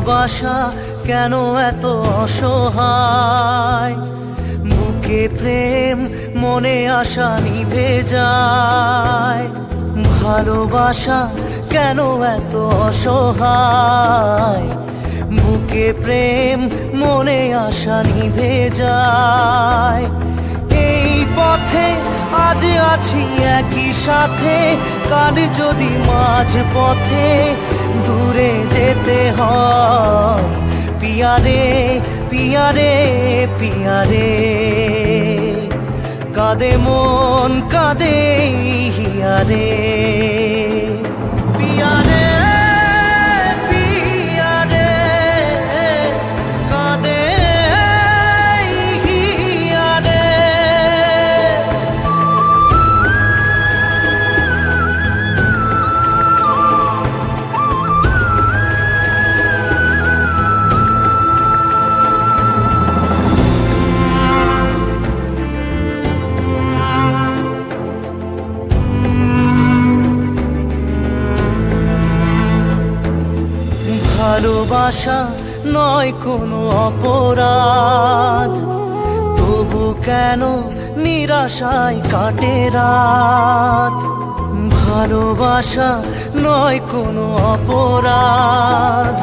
ভালোবাসা কেন এত অসহায়, বুকে প্রেম মনে আশা নিভে যায়। ভালোবাসা কেন এত অসহায়, বুকে প্রেম মনে আশা নিভে যায়। এই পথে আজ আছি একই সাথে, কাল যদি মাঝ পথে দূরে যেতে হয়। পিয়ারে পিয়ারে পিয়ারে, কাঁদে মন কাঁদে হিয়ারে। পিয়ারে পিয়ারে, কাঁদে হিয়ারে। ভালোবাসা নয় কোনো অপরাধ, তবু কেন নিরাশায় কাটে রাত। ভালোবাসা নয় কোনো অপরাধ,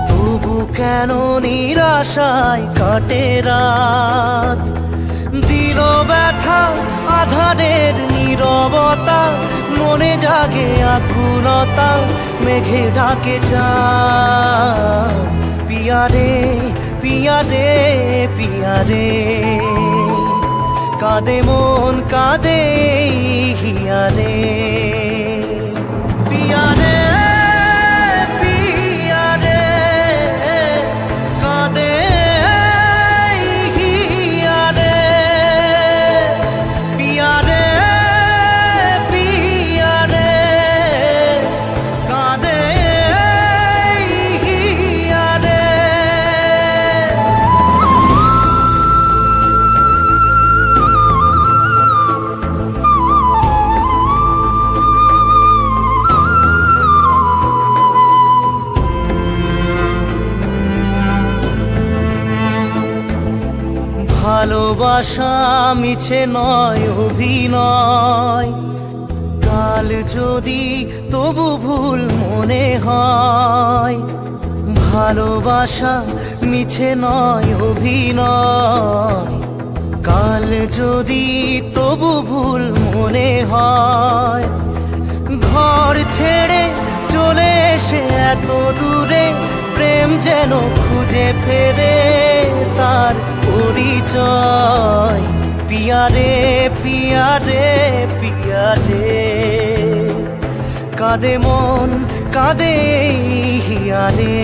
তবু কেন নিরাশায় কাটে রাত। দিল ব্যথা আধারের নীরবতা, মনে জাগে আকুলতা, মেঘে ডাকে চাঁদ। পিয়ারে পিয়ারে পিয়ারে, কাঁদে মন কাঁদে হিয়ারে। পিয়ারে পিয়ারে, কাঁদে হিয়ারে। পিয়ারে পিয়ারে, কাঁদে হিয়ারে। ভালোবাসা মিছে নয় অভিনয়, কাল যদি তবু ভুল মনে হয়। ভালোবাসা মিছে নয় অভিনয়, কাল যদি তবু ভুল মনে হয়। ঘর ছেড়ে চলে এসে এত দূরে, প্রেম যেন খুঁজে ফেরে তার পরিচয়। পিয়ারে পিয়ারে পিয়ারে, কাঁদে মন কাঁদে হিয়ারে।